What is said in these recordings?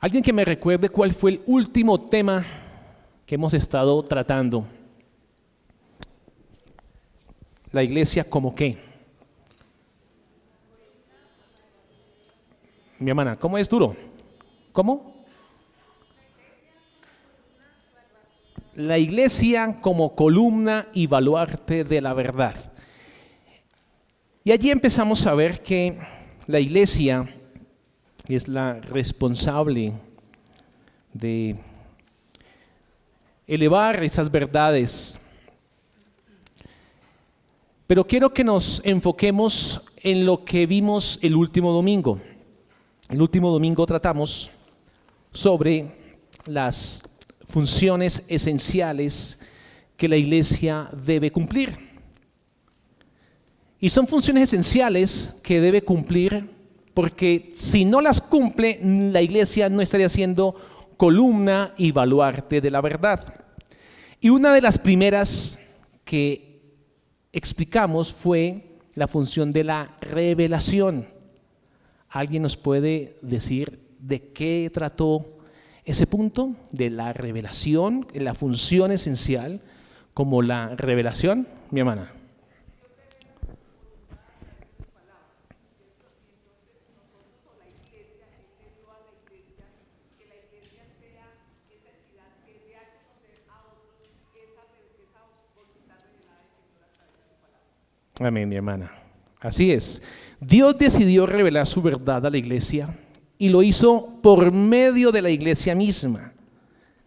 Alguien que me recuerde cuál fue el último tema que hemos estado tratando. La iglesia como qué. Mi hermana, ¿cómo es duro? ¿Cómo? La iglesia como columna y baluarte de la verdad. Y allí empezamos a ver que la iglesia es la responsable de elevar esas verdades. Pero quiero que nos enfoquemos en lo que vimos el último domingo. El último domingo tratamos sobre las funciones esenciales que la iglesia debe cumplir. Y son funciones esenciales que debe cumplir porque si no las cumple, la iglesia no estaría siendo columna y baluarte de la verdad. Y una de las primeras que explicamos fue la función de la revelación. ¿Alguien nos puede decir de qué trató ese punto? De la revelación, la función esencial como la revelación, mi hermana. Amén, mi hermana. Así es. Dios decidió revelar su verdad a la iglesia y lo hizo por medio de la iglesia misma.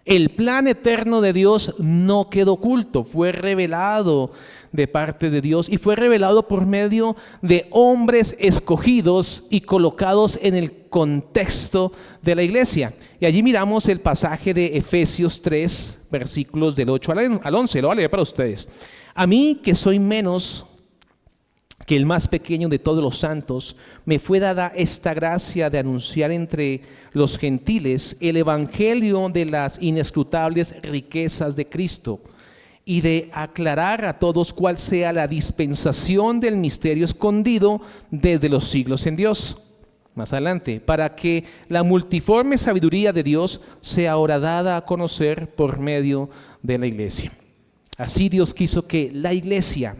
El plan eterno de Dios no quedó oculto, fue revelado de parte de Dios y fue revelado por medio de hombres escogidos y colocados en el contexto de la iglesia. Y allí miramos el pasaje de Efesios 3, versículos del 8 al 11. Lo voy a leer para ustedes. A mí, que soy menos que el más pequeño de todos los santos, me fue dada esta gracia de anunciar entre los gentiles el evangelio de las inescrutables riquezas de Cristo y de aclarar a todos cuál sea la dispensación del misterio escondido desde los siglos en Dios. Más adelante, para que la multiforme sabiduría de Dios sea ahora dada a conocer por medio de la iglesia. Así Dios quiso que la iglesia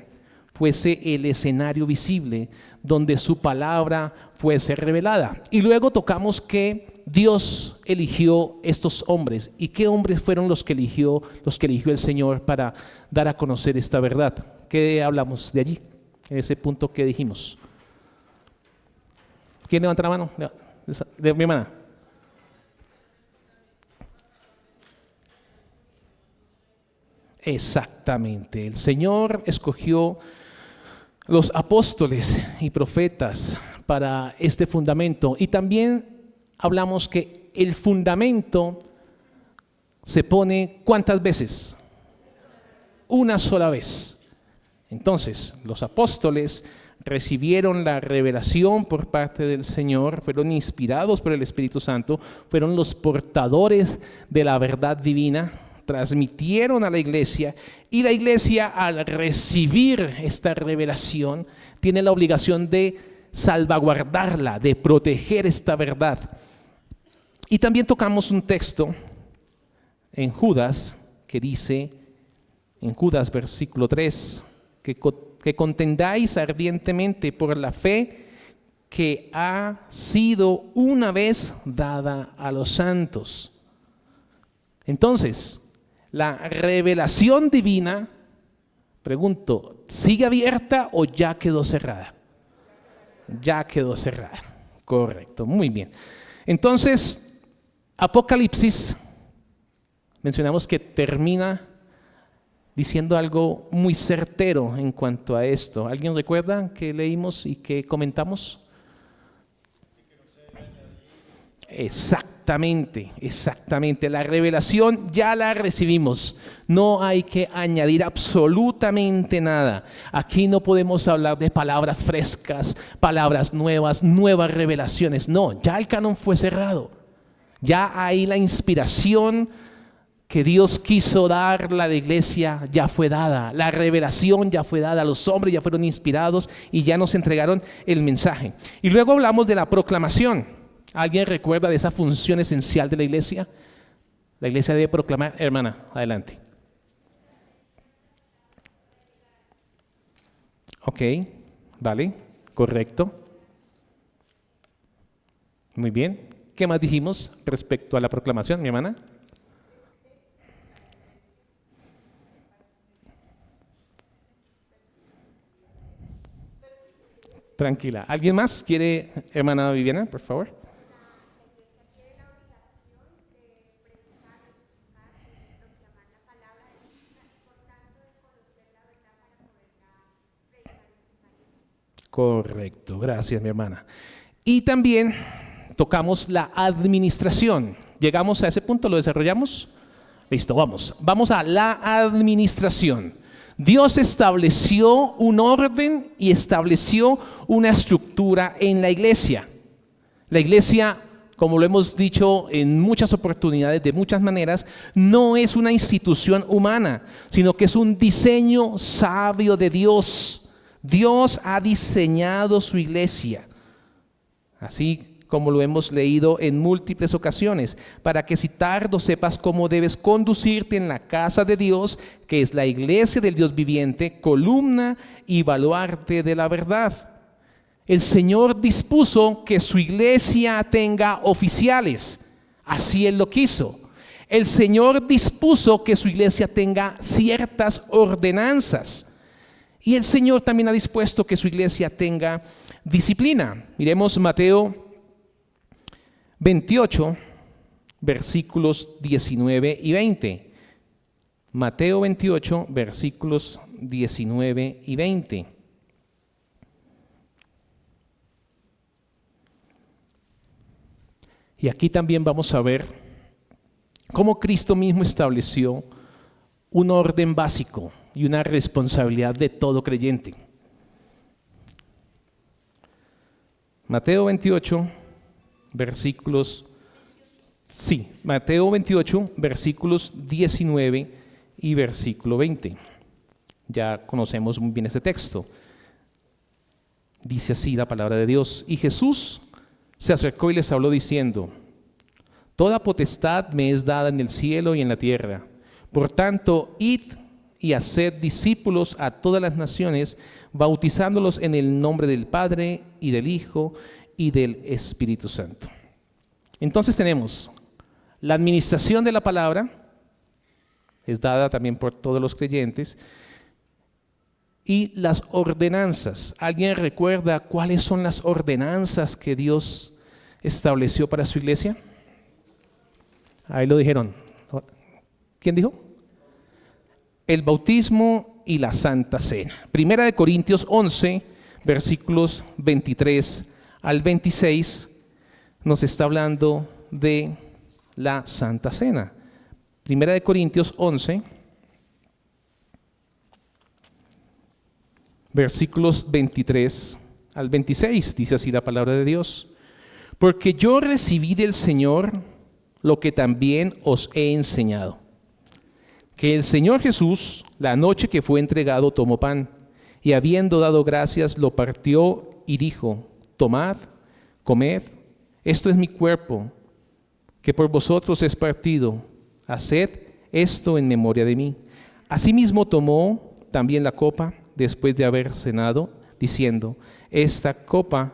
fuese el escenario visible donde su palabra fuese revelada. Y luego tocamos que Dios eligió estos hombres. ¿Y qué hombres fueron los que eligió el Señor para dar a conocer esta verdad? ¿Qué hablamos de allí? En ese punto que dijimos. ¿Quién levanta la mano? De mi hermana. Exactamente. El Señor escogió los apóstoles y profetas para este fundamento. Y también hablamos que el fundamento se pone ¿cuántas veces? Una sola vez. Entonces, los apóstoles recibieron la revelación por parte del Señor, fueron inspirados por el Espíritu Santo, fueron los portadores de la verdad divina, transmitieron a la iglesia y la iglesia al recibir esta revelación tiene la obligación de salvaguardarla, de proteger esta verdad. Y también tocamos un texto en Judas que dice, en Judas versículo 3, que contendáis ardientemente por la fe que ha sido una vez dada a los santos. Entonces, la revelación divina, pregunto, ¿sigue abierta o ya quedó cerrada? Ya quedó cerrada. Correcto, muy bien. Entonces, Apocalipsis, mencionamos que termina diciendo algo muy certero en cuanto a esto. ¿Alguien recuerda que leímos y que comentamos? Exactamente. La revelación ya la recibimos. No hay que añadir absolutamente nada. Aquí no podemos hablar de palabras frescas, palabras nuevas, nuevas revelaciones. No, ya el canon fue cerrado. Ya hay la inspiración que Dios quiso darle a la iglesia, ya fue dada. La revelación ya fue dada. Los hombres ya fueron inspirados y ya nos entregaron el mensaje. Y luego hablamos de la proclamación. ¿Alguien recuerda de esa función esencial de la iglesia? La iglesia debe proclamar, hermana, adelante. Ok, vale, correcto. Muy bien. ¿Qué más dijimos respecto a la proclamación, mi hermana? Tranquila. ¿Alguien más quiere, hermana Viviana, por favor? Correcto, gracias mi hermana. Y también tocamos la administración. ¿Llegamos a ese punto? ¿Lo desarrollamos? Listo, vamos. Vamos a la administración. Dios estableció un orden y estableció una estructura en la iglesia. La iglesia, como lo hemos dicho en muchas oportunidades, de muchas maneras, no es una institución humana, sino que es un diseño sabio de Dios. Dios ha diseñado su iglesia, así como lo hemos leído en múltiples ocasiones, para que si tardo sepas cómo debes conducirte en la casa de Dios, que es la iglesia del Dios viviente, columna y baluarte de la verdad. El Señor dispuso que su iglesia tenga oficiales, así Él lo quiso. El Señor dispuso que su iglesia tenga ciertas ordenanzas. Y el Señor también ha dispuesto que su iglesia tenga disciplina. Miremos Mateo 28, versículos 19 y 20. Mateo 28, versículos 19 y 20. Y aquí también vamos a ver cómo Cristo mismo estableció un orden básico y una responsabilidad de todo creyente. Mateo 28, versículos, Mateo 28, versículos 19 y versículo 20. Ya conocemos muy bien este texto. Dice así la palabra de Dios. Y Jesús se acercó y les habló diciendo: toda potestad me es dada en el cielo y en la tierra. Por tanto, id y haced discípulos a todas las naciones, bautizándolos en el nombre del Padre y del Hijo y del Espíritu Santo. Entonces tenemos la administración de la palabra, es dada también por todos los creyentes, y las ordenanzas. ¿Alguien recuerda cuáles son las ordenanzas que Dios estableció para su iglesia? Ahí lo dijeron. ¿Quién dijo? El bautismo y la Santa Cena. Primera de Corintios 11, versículos 23 al 26, nos está hablando de la Santa Cena. Primera de Corintios 11, versículos 23 al 26, dice así la palabra de Dios. Porque yo recibí del Señor lo que también os he enseñado. Que el Señor Jesús, la noche que fue entregado, tomó pan, y habiendo dado gracias, lo partió y dijo: tomad, comed, esto es mi cuerpo, que por vosotros es partido, haced esto en memoria de mí. Asimismo tomó también la copa, después de haber cenado, diciendo: esta copa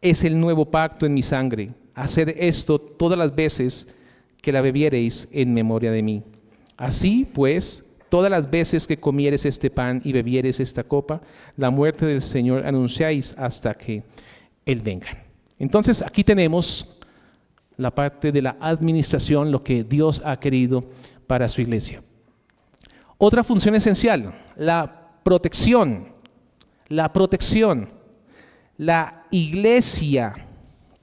es el nuevo pacto en mi sangre, haced esto todas las veces que la bebiereis en memoria de mí. Así pues, todas las veces que comieres este pan y bebieres esta copa, la muerte del Señor anunciáis hasta que Él venga. Entonces aquí tenemos la parte de la administración, lo que Dios ha querido para su iglesia. Otra función esencial, la protección. La protección. La iglesia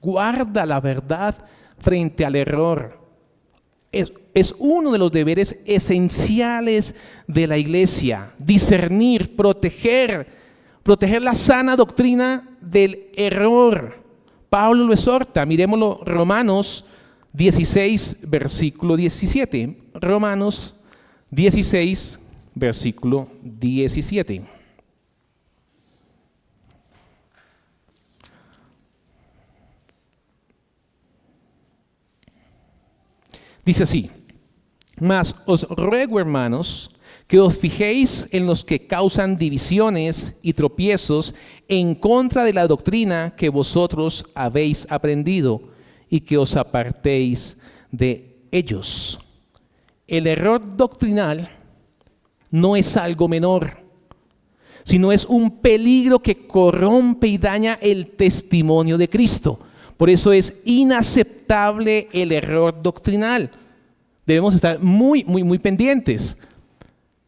guarda la verdad frente al error. Es uno de los deberes esenciales de la iglesia, discernir, proteger la sana doctrina del error. Pablo lo exhorta, miremoslo, Romanos 16, versículo 17. Romanos 16, versículo 17. Dice así: mas os ruego, hermanos, que os fijéis en los que causan divisiones y tropiezos en contra de la doctrina que vosotros habéis aprendido, y que os apartéis de ellos. El error doctrinal no es algo menor, sino es un peligro que corrompe y daña el testimonio de Cristo. Por eso es inaceptable el error doctrinal. Debemos estar muy pendientes.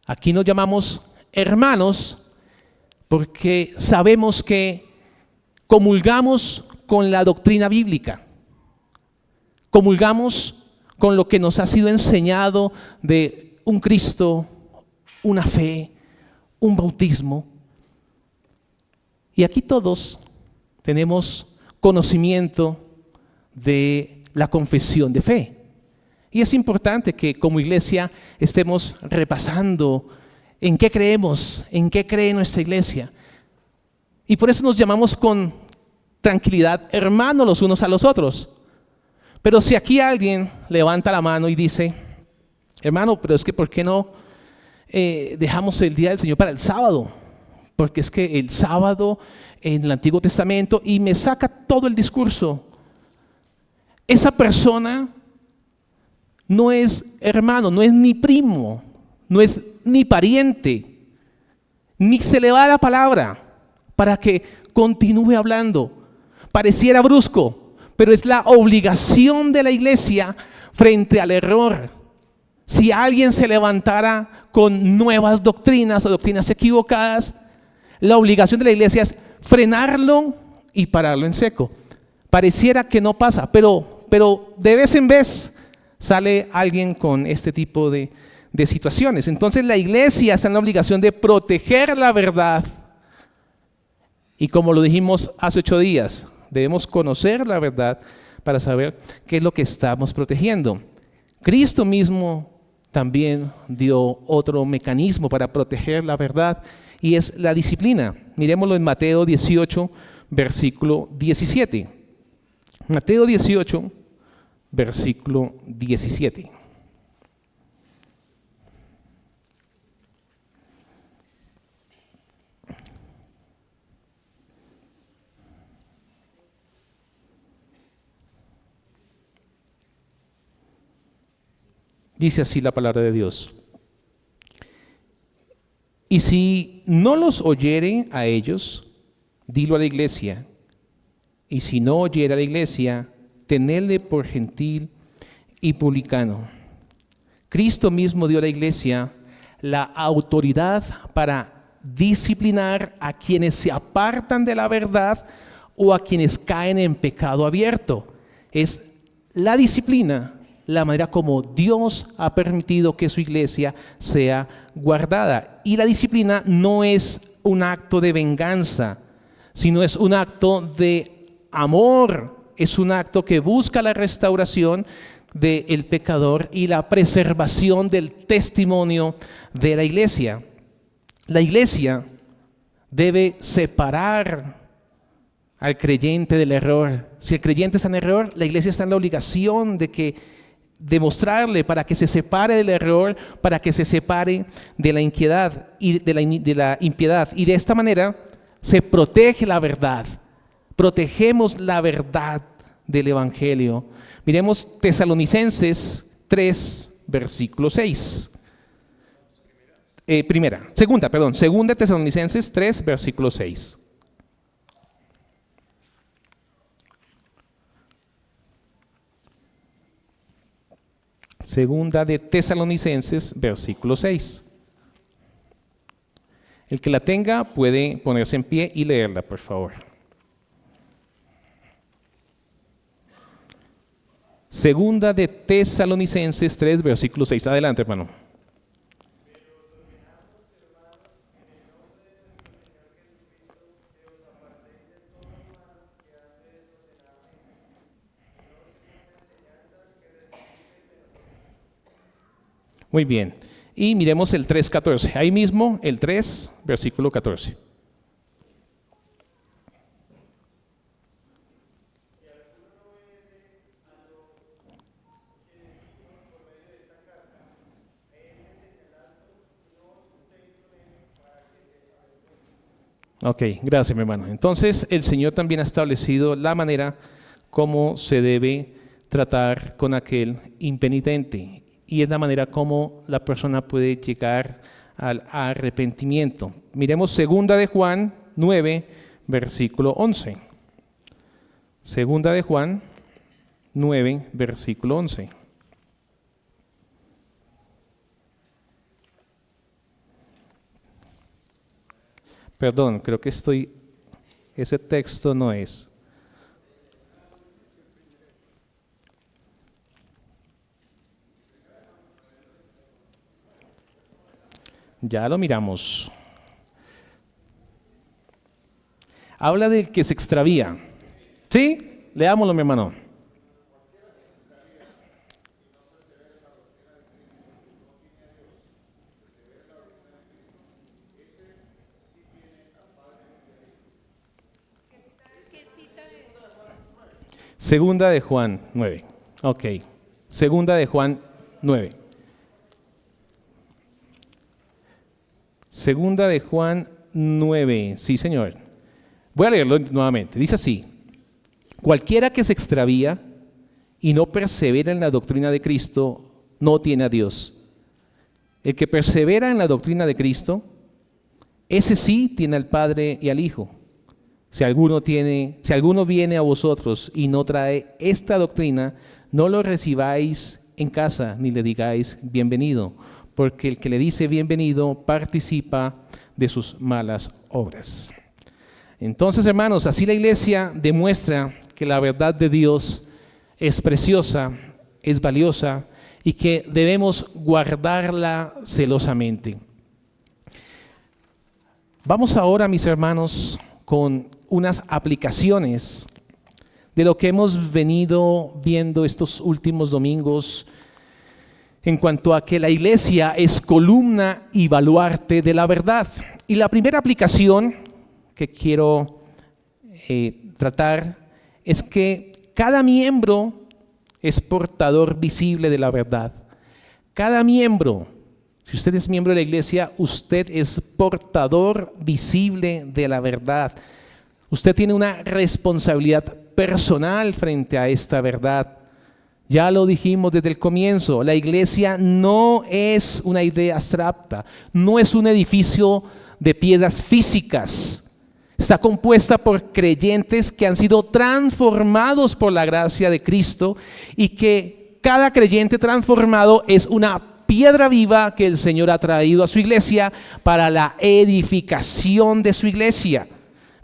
Aquí nos llamamos hermanos porque sabemos que comulgamos con la doctrina bíblica. Comulgamos con lo que nos ha sido enseñado de un Cristo, una fe, un bautismo. Y aquí todos tenemos conocimiento de la confesión de fe. Y es importante que como iglesia estemos repasando en qué creemos, en qué cree nuestra iglesia. Y por eso nos llamamos con tranquilidad hermanos los unos a los otros. Pero si aquí alguien levanta la mano y dice: hermano, pero es que ¿por qué no dejamos el día del Señor para el sábado? Porque es que el sábado en el Antiguo Testamento, y me saca todo el discurso. Esa persona no es hermano, no es ni primo, no es ni pariente, ni se le va la palabra para que continúe hablando. Pareciera brusco, pero es la obligación de la iglesia frente al error. Si alguien se levantara con nuevas doctrinas o doctrinas equivocadas, la obligación de la iglesia es frenarlo y pararlo en seco. Pareciera que no pasa, pero de vez en vez sale alguien con este tipo de situaciones. Entonces la iglesia está en la obligación de proteger la verdad. Y como lo dijimos hace 8 días, debemos conocer la verdad para saber qué es lo que estamos protegiendo. Cristo mismo también dio otro mecanismo para proteger la verdad, y es la disciplina. Miremoslo en Mateo 18, versículo 17. Mateo 18, versículo 17. Dice así la palabra de Dios: y si no los oyere a ellos, dilo a la iglesia. Y si no oyere a la iglesia, tenedle por gentil y publicano. Cristo mismo dio a la iglesia la autoridad para disciplinar a quienes se apartan de la verdad o a quienes caen en pecado abierto. Es la disciplina la manera como Dios ha permitido que su iglesia sea guardada. Y la disciplina no es un acto de venganza, sino es un acto de amor, es un acto que busca la restauración del pecador y la preservación del testimonio de la iglesia. La iglesia debe separar al creyente del error. Si el creyente está en error, la iglesia está en la obligación de mostrarle para que se separe del error, para que se separe de la impiedad y de la impiedad. Y de esta manera se protege la verdad. Protegemos la verdad del evangelio. Miremos Tesalonicenses 3, versículo 6. Segunda Tesalonicenses 3, versículo 6. Segunda de Tesalonicenses, versículo 6. El que la tenga puede ponerse en pie y leerla, por favor. Segunda de Tesalonicenses 3, versículo 6. Adelante, hermano. Muy bien. Y miremos el 3:14. Ahí mismo, el 3, versículo 14. Ok, gracias, mi hermano. Entonces, el Señor también ha establecido la manera como se debe tratar con aquel impenitente. Y es la manera como la persona puede llegar al arrepentimiento. Miremos segunda de Juan 9, versículo 11. Segunda de Juan 9, versículo 11. Perdón, creo que ese texto no es. Ya lo miramos. Habla del que se extravía. ¿Sí? Leámoslo, mi hermano. Segunda de Juan 9. Ok. Segunda de Juan 9. Segunda de Juan 9. Sí, señor. Voy a leerlo nuevamente. Dice así: cualquiera que se extravía y no persevera en la doctrina de Cristo, no tiene a Dios. El que persevera en la doctrina de Cristo, ese sí tiene al Padre y al Hijo. Si alguno viene a vosotros y no trae esta doctrina, no lo recibáis en casa ni le digáis bienvenido, porque el que le dice bienvenido participa de sus malas obras. Entonces, hermanos, así la iglesia demuestra que la verdad de Dios es preciosa, es valiosa y que debemos guardarla celosamente. Vamos ahora, mis hermanos, con unas aplicaciones de lo que hemos venido viendo estos últimos domingos en cuanto a que la iglesia es columna y baluarte de la verdad. Y la primera aplicación que quiero tratar es que cada miembro es portador visible de la verdad. Cada miembro, si usted es miembro de la iglesia, usted es portador visible de la verdad. Usted tiene una responsabilidad personal frente a esta verdad. Ya lo dijimos desde el comienzo, la iglesia no es una idea abstracta, no es un edificio de piedras físicas. Está compuesta por creyentes que han sido transformados por la gracia de Cristo y que cada creyente transformado es una piedra viva que el Señor ha traído a su iglesia para la edificación de su iglesia.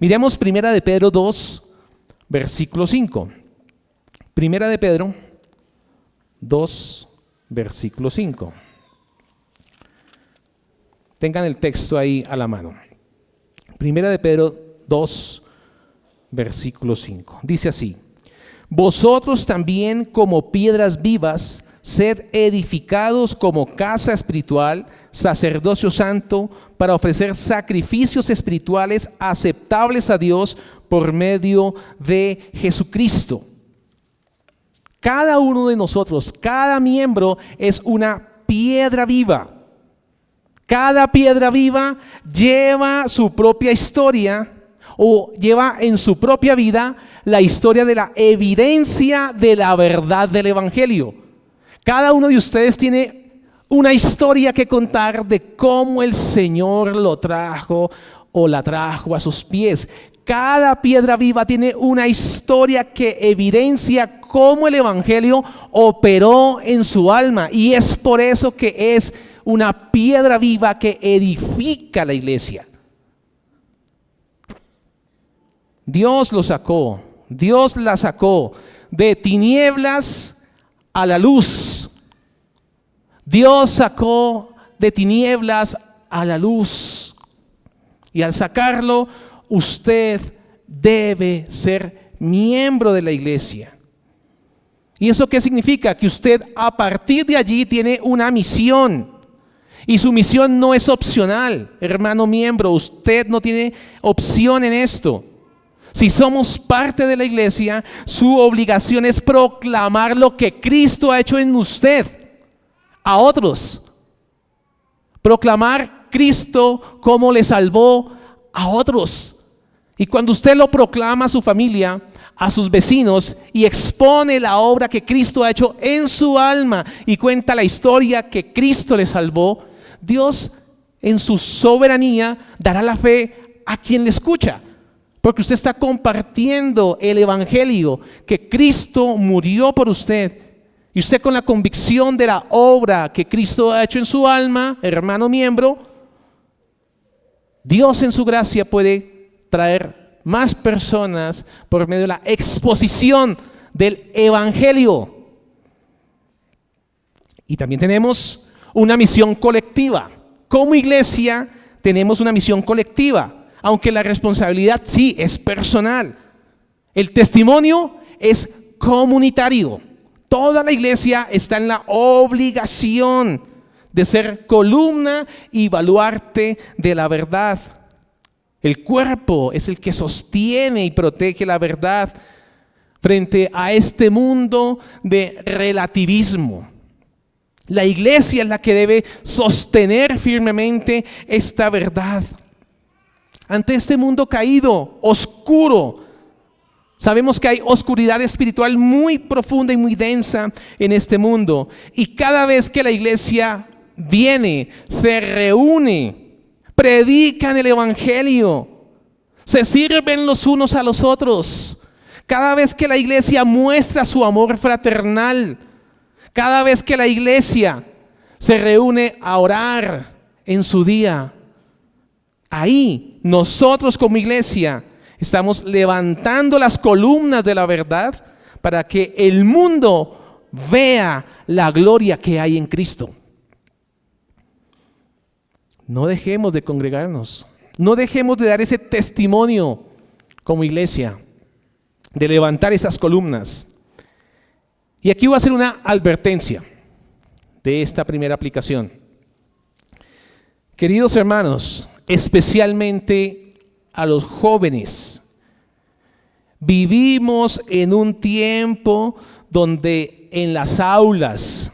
Miremos Primera de Pedro 2, versículo 5. Primera de Pedro 2, versículo 5. Tengan el texto ahí a la mano. Primera de Pedro 2, versículo 5. Dice así: vosotros también, como piedras vivas, sed edificados como casa espiritual, sacerdocio santo, para ofrecer sacrificios espirituales aceptables a Dios por medio de Jesucristo. Cada uno de nosotros, cada miembro es una piedra viva. Cada piedra viva lleva su propia historia o lleva en su propia vida la historia de la evidencia de la verdad del Evangelio. Cada uno de ustedes tiene una historia que contar de cómo el Señor lo trajo o la trajo a sus pies. Cada piedra viva tiene una historia que evidencia cómo el Evangelio operó en su alma, y es por eso que es una piedra viva que edifica la iglesia. Dios lo sacó, Dios la sacó de tinieblas a la luz. Dios sacó de tinieblas a la luz. Y al sacarlo, usted debe ser miembro de la iglesia. ¿Y eso qué significa? Que usted a partir de allí tiene una misión. Y su misión no es opcional, hermano miembro. Usted no tiene opción en esto. Si somos parte de la iglesia, su obligación es proclamar lo que Cristo ha hecho en usted a otros. Proclamar Cristo cómo le salvó a otros. Y cuando usted lo proclama a su familia, a sus vecinos, y expone la obra que Cristo ha hecho en su alma y cuenta la historia que Cristo le salvó, Dios en su soberanía dará la fe a quien le escucha. Porque usted está compartiendo el evangelio, que Cristo murió por usted. Y usted, con la convicción de la obra que Cristo ha hecho en su alma, hermano miembro, Dios en su gracia puede traer más personas por medio de la exposición del evangelio. Y también tenemos una misión colectiva. Como iglesia tenemos una misión colectiva, aunque la responsabilidad sí es personal. El testimonio es comunitario. Toda la iglesia está en la obligación de ser columna y baluarte de la verdad. El cuerpo es el que sostiene y protege la verdad frente a este mundo de relativismo. La iglesia es la que debe sostener firmemente esta verdad. Ante este mundo caído, oscuro, sabemos que hay oscuridad espiritual muy profunda y muy densa en este mundo. Y cada vez que la iglesia viene, se reúne, predican el evangelio, se sirven los unos a los otros. Cada vez que la iglesia muestra su amor fraternal, cada vez que la iglesia se reúne a orar en su día, ahí nosotros como iglesia estamos levantando las columnas de la verdad para que el mundo vea la gloria que hay en Cristo. No dejemos de congregarnos, no dejemos de dar ese testimonio como iglesia, de levantar esas columnas. Y aquí voy a hacer una advertencia de esta primera aplicación. Queridos hermanos, especialmente a los jóvenes, vivimos en un tiempo donde en las aulas,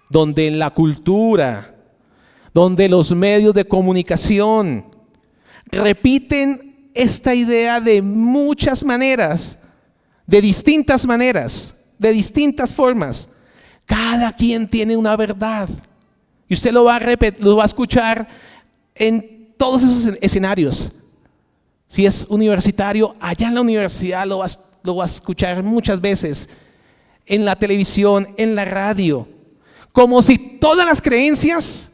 donde en la cultura, donde los medios de comunicación repiten esta idea de muchas maneras, de distintas maneras, de distintas formas. Cada quien tiene una verdad y usted lo va a repetir, lo va a escuchar en todos esos escenarios. Si es universitario, allá en la universidad lo va a escuchar muchas veces, en la televisión, en la radio, como si todas las creencias,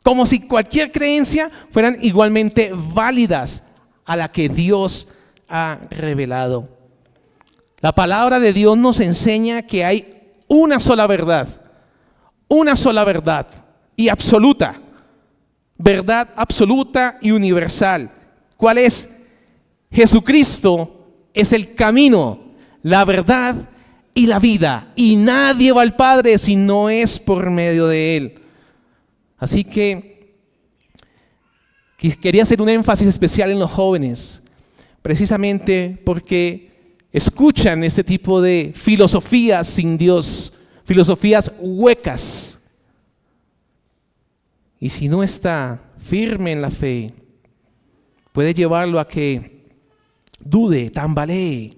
como si cualquier creencia fueran igualmente válidas a la que Dios ha revelado. La palabra de Dios nos enseña que hay una sola verdad y absoluta, verdad absoluta y universal. ¿Cuál es? Jesucristo es el camino, la verdad y la vida, y nadie va al Padre si no es por medio de Él. Así que quería hacer un énfasis especial en los jóvenes, precisamente porque escuchan este tipo de filosofías sin Dios, filosofías huecas. Y si no está firme en la fe, puede llevarlo a que dude, tambalee.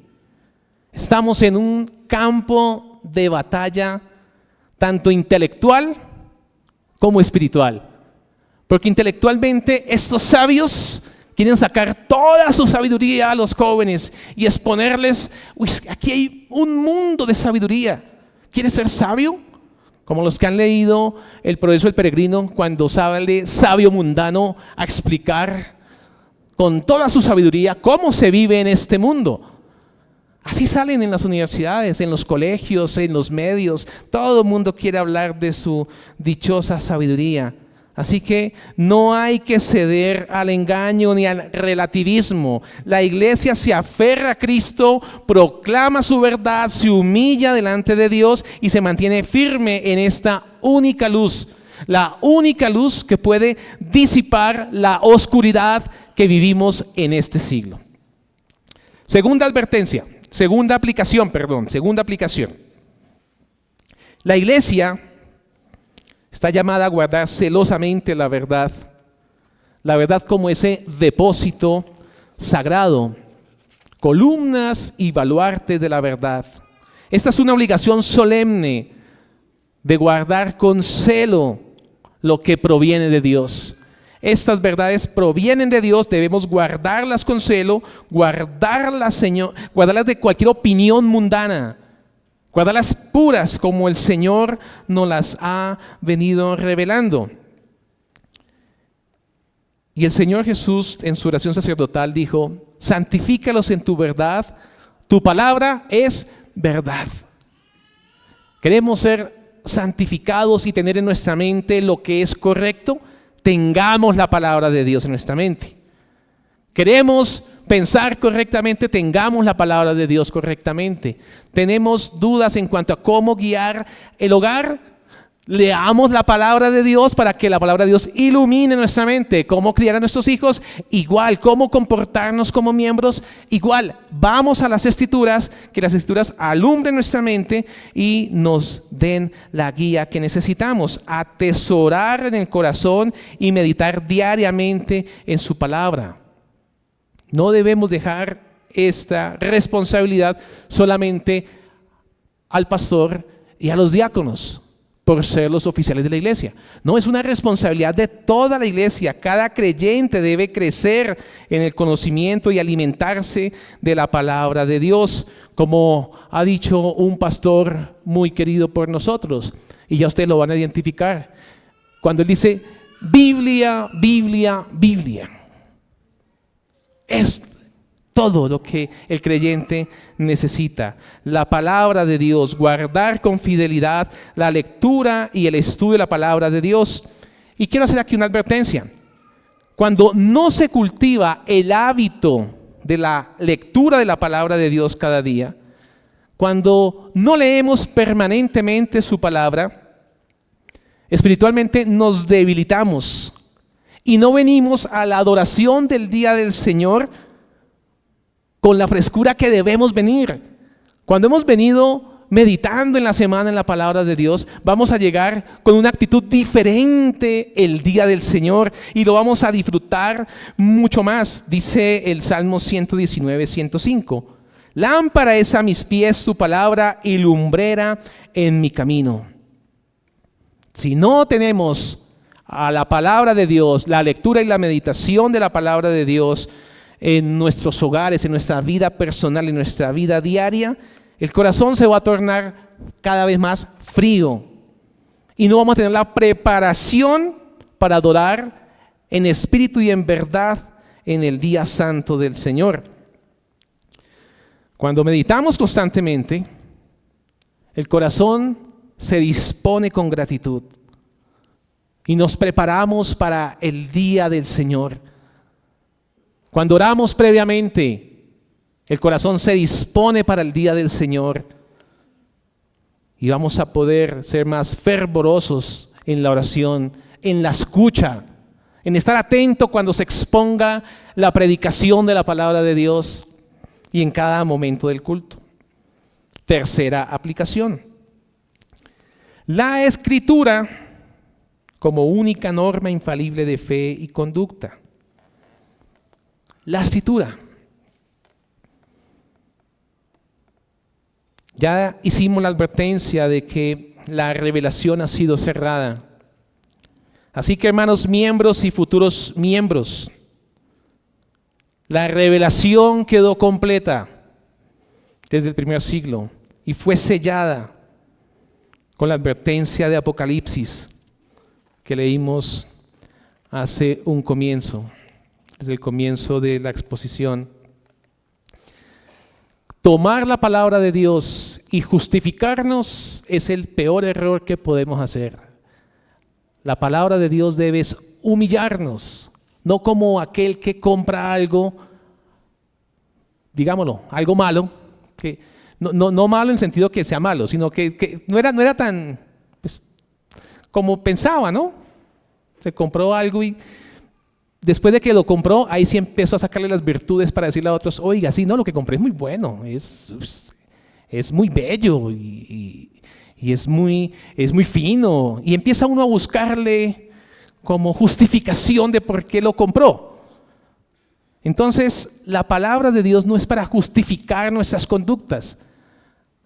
Estamos en un campo de batalla tanto intelectual como espiritual. Porque intelectualmente estos sabios quieren sacar toda su sabiduría a los jóvenes y exponerles, aquí hay un mundo de sabiduría. ¿Quieres ser sabio? Como los que han leído El Progreso del Peregrino, cuando sale sabio mundano a explicar con toda su sabiduría cómo se vive en este mundo. Así salen en las universidades, en los colegios, en los medios. Todo el mundo quiere hablar de su dichosa sabiduría. Así que no hay que ceder al engaño ni al relativismo. La iglesia se aferra a Cristo, proclama su verdad, se humilla delante de Dios y se mantiene firme en esta única luz. La única luz que puede disipar la oscuridad que vivimos en este siglo. Segunda aplicación. La iglesia está llamada a guardar celosamente la verdad La verdad como ese depósito sagrado, columnas y baluartes de la verdad. Esta es una obligación solemne de guardar con celo lo que proviene de Dios. Estas verdades provienen de Dios, debemos guardarlas con celo, guardarlas de cualquier opinión mundana, guardarlas puras como el Señor nos las ha venido revelando. Y el Señor Jesús en su oración sacerdotal dijo: santifícalos en tu verdad, tu palabra es verdad. Queremos ser santificados y tener en nuestra mente lo que es correcto. Tengamos la palabra de Dios en nuestra mente. Queremos pensar correctamente, tengamos la palabra de Dios correctamente. Tenemos dudas en cuanto a cómo guiar el hogar, leamos la palabra de Dios para que la palabra de Dios ilumine nuestra mente. Cómo criar a nuestros hijos, igual. Cómo comportarnos como miembros, igual. Vamos a las Escrituras, que las Escrituras alumbren nuestra mente y nos den la guía que necesitamos. Atesorar en el corazón y meditar diariamente en su palabra. No debemos dejar esta responsabilidad solamente al pastor y a los diáconos por ser los oficiales de la iglesia. No, es una responsabilidad de toda la iglesia. Cada creyente debe crecer en el conocimiento y alimentarse de la palabra de Dios, como ha dicho un pastor muy querido por nosotros, y ya ustedes lo van a identificar, cuando él dice: Biblia, Biblia, Biblia. Es todo lo que el creyente necesita. La palabra de Dios, guardar con fidelidad la lectura y el estudio de la palabra de Dios. Y quiero hacer aquí una advertencia. Cuando no se cultiva el hábito de la lectura de la palabra de Dios cada día, cuando no leemos permanentemente su palabra, espiritualmente nos debilitamos y no venimos a la adoración del día del Señor con la frescura que debemos venir. Cuando hemos venido meditando en la semana en la palabra de Dios, vamos a llegar con una actitud diferente el día del Señor y lo vamos a disfrutar mucho más. Dice el Salmo 119, 105: lámpara es a mis pies tu palabra y lumbrera en mi camino. Si no tenemos a la palabra de Dios, la lectura y la meditación de la palabra de Dios en nuestros hogares, en nuestra vida personal, en nuestra vida diaria, el corazón se va a tornar cada vez más frío y no vamos a tener la preparación para adorar en espíritu y en verdad en el día santo del Señor. Cuando meditamos constantemente, el corazón se dispone con gratitud y nos preparamos para el día del Señor. Cuando oramos previamente, el corazón se dispone para el día del Señor y vamos a poder ser más fervorosos en la oración, en la escucha, en estar atento cuando se exponga la predicación de la palabra de Dios y en cada momento del culto. Tercera aplicación: la Escritura como única norma infalible de fe y conducta. La Escritura. Ya hicimos la advertencia de que la revelación ha sido cerrada. Así que, hermanos miembros y futuros miembros, la revelación quedó completa desde el primer siglo y fue sellada con la advertencia de Apocalipsis que leímos hace un comienzo. Desde el comienzo de la exposición. Tomar la palabra de Dios y justificarnos es el peor error que podemos hacer. La palabra de Dios debe humillarnos, no como aquel que compra algo, digámoslo, algo malo, que no malo en sentido que sea malo, sino que no era tan pues, como pensaba, ¿no? Se compró algo y después de que lo compró, ahí sí empezó a sacarle las virtudes para decirle a otros: oiga, sí, no, lo que compré es muy bueno, es muy bello y es muy fino. Y empieza uno a buscarle como justificación de por qué lo compró. Entonces, la palabra de Dios no es para justificar nuestras conductas.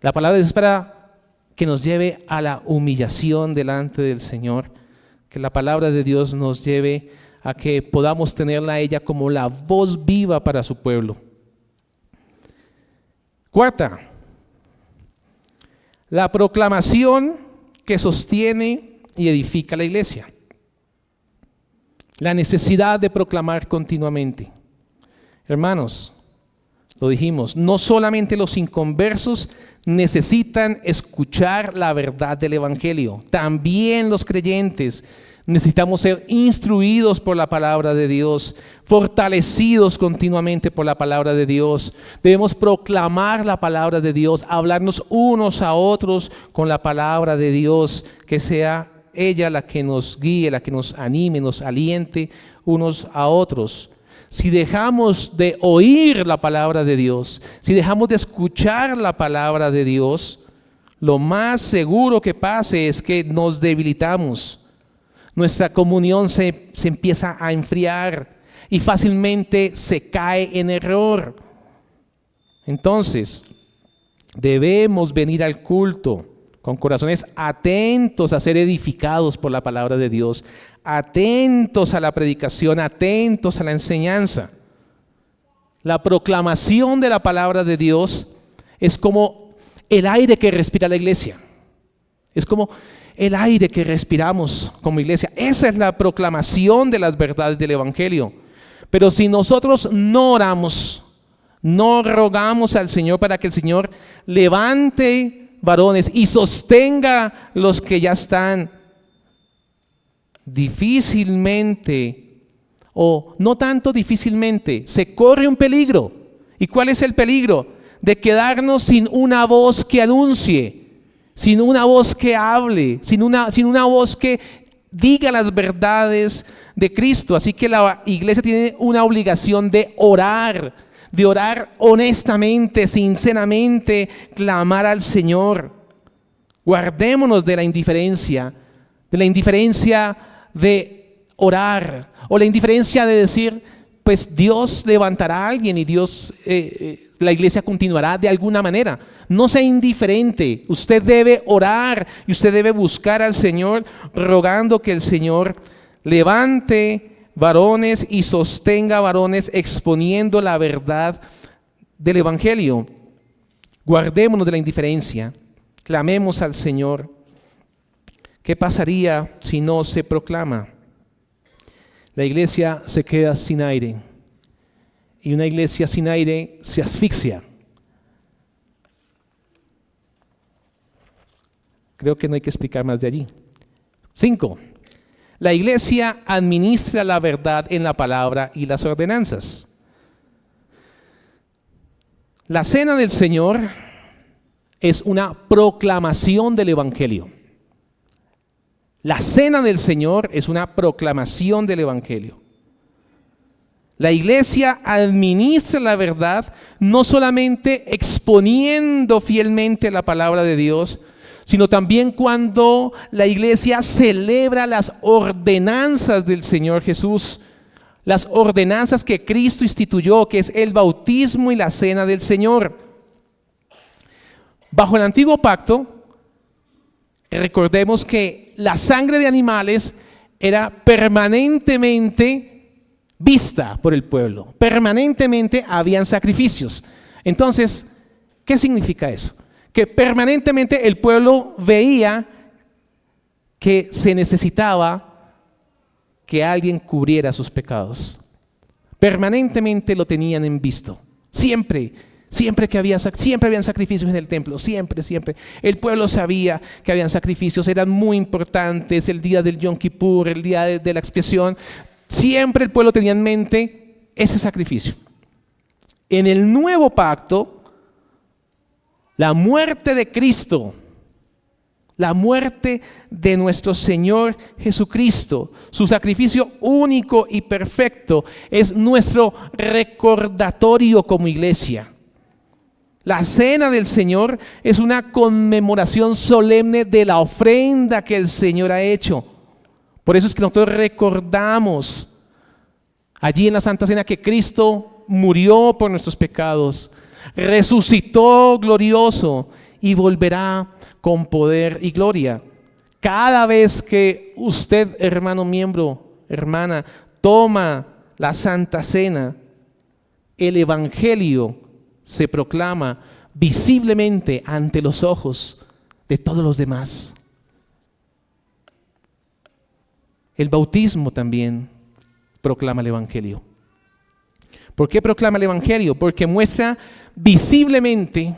La palabra de Dios es para que nos lleve a la humillación delante del Señor. Que la palabra de Dios nos lleve a que podamos tenerla a ella como la voz viva para su pueblo. Cuarta, la proclamación que sostiene y edifica la iglesia. La necesidad de proclamar continuamente. Hermanos, lo dijimos, no solamente los inconversos necesitan escuchar la verdad del evangelio, también los creyentes necesitamos ser instruidos por la palabra de Dios, fortalecidos continuamente por la palabra de Dios. Debemos proclamar la palabra de Dios, hablarnos unos a otros con la palabra de Dios, que sea ella la que nos guíe, la que nos anime, nos aliente unos a otros. Si dejamos de oír la palabra de Dios, si dejamos de escuchar la palabra de Dios, lo más seguro que pase es que nos debilitamos. Nuestra comunión se empieza a enfriar y fácilmente se cae en error. Entonces, debemos venir al culto con corazones atentos a ser edificados por la palabra de Dios, atentos a la predicación, atentos a la enseñanza. La proclamación de la palabra de Dios es como el aire que respira la iglesia. Es como el aire que respiramos como iglesia. Esa es la proclamación de las verdades del evangelio. Pero si nosotros no oramos, no rogamos al Señor para que el Señor levante varones y sostenga los que ya están, difícilmente, o no tanto difícilmente, se corre un peligro. ¿Y cuál es el peligro? De quedarnos sin una voz que anuncie, sin una voz que hable, sin una voz que diga las verdades de Cristo. Así que la iglesia tiene una obligación de orar honestamente, sinceramente, clamar al Señor. Guardémonos de la indiferencia de orar, o la indiferencia de decir, pues Dios levantará a alguien y Dios, la iglesia continuará de alguna manera. No sea indiferente, usted debe orar y usted debe buscar al Señor, rogando que el Señor levante varones y sostenga varones, exponiendo la verdad del evangelio. Guardémonos de la indiferencia, clamemos al Señor. ¿Qué pasaría si no se proclama? La iglesia se queda sin aire, y una iglesia sin aire se asfixia. Creo que no hay que explicar más de allí. 5. La iglesia administra la verdad en la palabra y las ordenanzas. La cena del Señor es una proclamación del evangelio. La cena del Señor es una proclamación del evangelio. La iglesia administra la verdad no solamente exponiendo fielmente la palabra de Dios, sino también cuando la iglesia celebra las ordenanzas del Señor Jesús, las ordenanzas que Cristo instituyó, que es el bautismo y la cena del Señor. Bajo el antiguo pacto, recordemos que la sangre de animales era permanentemente vista por el pueblo, permanentemente habían sacrificios. Entonces, ¿qué significa eso? Que permanentemente el pueblo veía que se necesitaba que alguien cubriera sus pecados. Permanentemente lo tenían en visto. Siempre habían sacrificios en el templo, siempre. El pueblo sabía que habían sacrificios, eran muy importantes, el día del Yom Kippur, el día de la expiación. Siempre el pueblo tenía en mente ese sacrificio. En el nuevo pacto, la muerte de Cristo, la muerte de nuestro Señor Jesucristo, su sacrificio único y perfecto, es nuestro recordatorio como iglesia. La cena del Señor es una conmemoración solemne de la ofrenda que el Señor ha hecho Por eso es que nosotros recordamos allí en la Santa Cena que Cristo murió por nuestros pecados, resucitó glorioso y volverá con poder y gloria. Cada vez que usted, hermano miembro, hermana, toma la Santa Cena, el Evangelio se proclama visiblemente ante los ojos de todos los demás. El bautismo también proclama el Evangelio. ¿Por qué proclama el Evangelio? Porque muestra visiblemente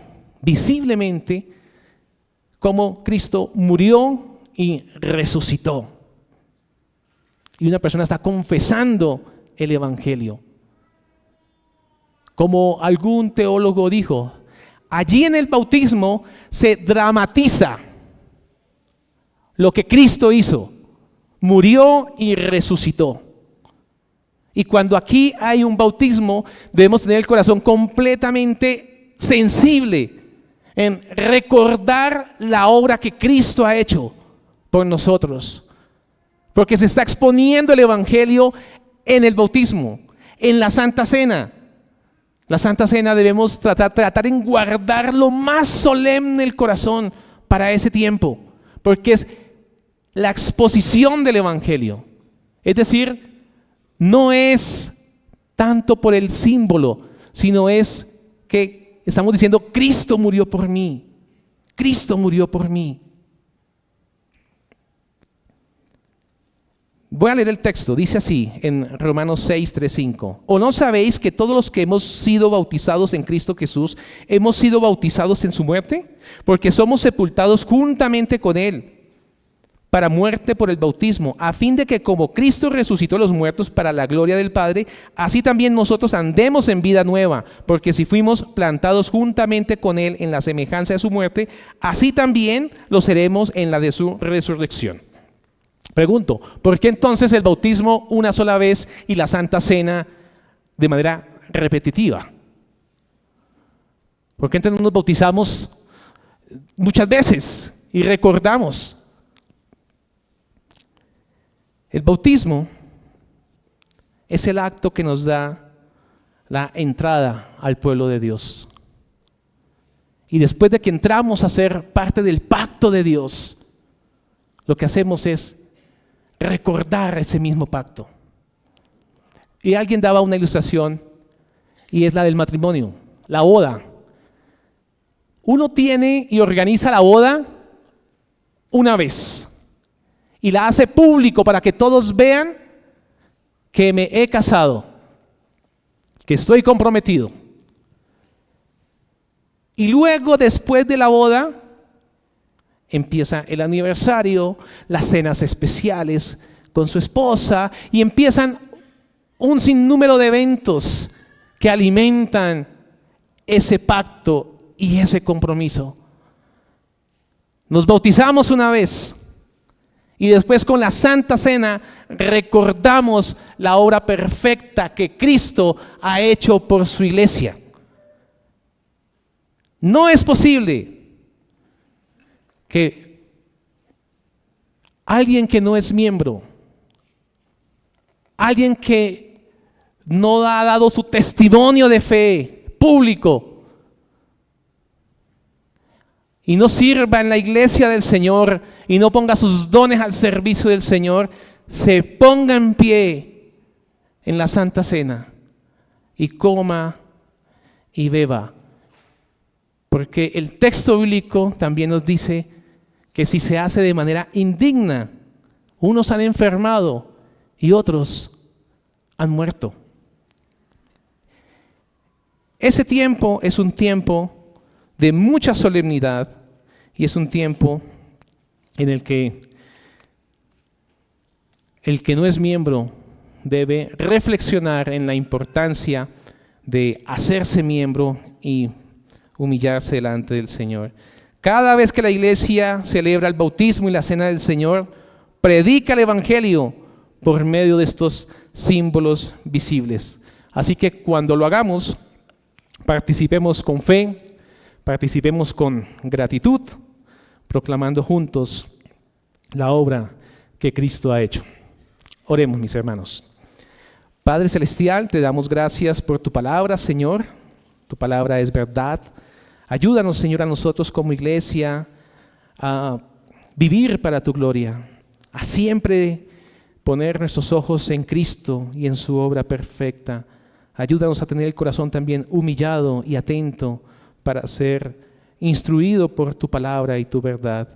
cómo Cristo murió y resucitó. Y una persona está confesando el Evangelio. Como algún teólogo dijo, allí en el bautismo se dramatiza lo que Cristo hizo, murió y resucitó. Y cuando aquí hay un bautismo, debemos tener el corazón completamente sensible en recordar la obra que Cristo ha hecho por nosotros. Porque se está exponiendo el Evangelio en el bautismo, en la Santa Cena. La Santa Cena debemos tratar en guardar lo más solemne el corazón para ese tiempo, porque es la exposición del Evangelio. Es decir, no es tanto por el símbolo, sino es que estamos diciendo, Cristo murió por mí. Cristo murió por mí. Voy a leer el texto, dice así en Romanos 6, 3, 5. ¿O no sabéis que todos los que hemos sido bautizados en Cristo Jesús, hemos sido bautizados en su muerte? Porque somos sepultados juntamente con Él para muerte por el bautismo, a fin de que como Cristo resucitó a los muertos para la gloria del Padre, así también nosotros andemos en vida nueva, porque si fuimos plantados juntamente con Él en la semejanza de su muerte, así también lo seremos en la de su resurrección. Pregunto, ¿por qué entonces el bautismo una sola vez y la Santa Cena de manera repetitiva? ¿Por qué entonces nos bautizamos muchas veces y recordamos? El bautismo es el acto que nos da la entrada al pueblo de Dios. Y después de que entramos a ser parte del pacto de Dios, lo que hacemos es recordar ese mismo pacto. Y alguien daba una ilustración y es la del matrimonio, la boda. Uno tiene y organiza la boda una vez y la hace público para que todos vean que me he casado, que estoy comprometido. Y luego, después de la boda, empieza el aniversario, las cenas especiales con su esposa y empiezan un sinnúmero de eventos que alimentan ese pacto y ese compromiso. Nos bautizamos una vez y después con la Santa Cena recordamos la obra perfecta que Cristo ha hecho por su iglesia. No es posible que alguien que no es miembro, alguien que no ha dado su testimonio de fe público y no sirva en la iglesia del Señor y no ponga sus dones al servicio del Señor, se ponga en pie en la Santa Cena y coma y beba. Porque el texto bíblico también nos dice que si se hace de manera indigna, unos han enfermado y otros han muerto. Ese tiempo es un tiempo de mucha solemnidad y es un tiempo en el que no es miembro debe reflexionar en la importancia de hacerse miembro y humillarse delante del Señor. Cada vez que la iglesia celebra el bautismo y la cena del Señor, predica el Evangelio por medio de estos símbolos visibles. Así que cuando lo hagamos, participemos con fe, participemos con gratitud, proclamando juntos la obra que Cristo ha hecho. Oremos, mis hermanos. Padre Celestial, te damos gracias por tu palabra, Señor. Tu palabra es verdad. Ayúdanos, Señor, a nosotros como iglesia a vivir para tu gloria, a siempre poner nuestros ojos en Cristo y en su obra perfecta. Ayúdanos a tener el corazón también humillado y atento para ser instruido por tu palabra y tu verdad.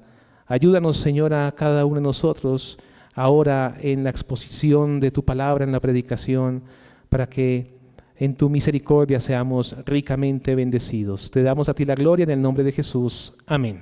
Ayúdanos, Señor, a cada uno de nosotros ahora en la exposición de tu palabra, en la predicación, para que en tu misericordia seamos ricamente bendecidos. Te damos a ti la gloria en el nombre de Jesús. Amén.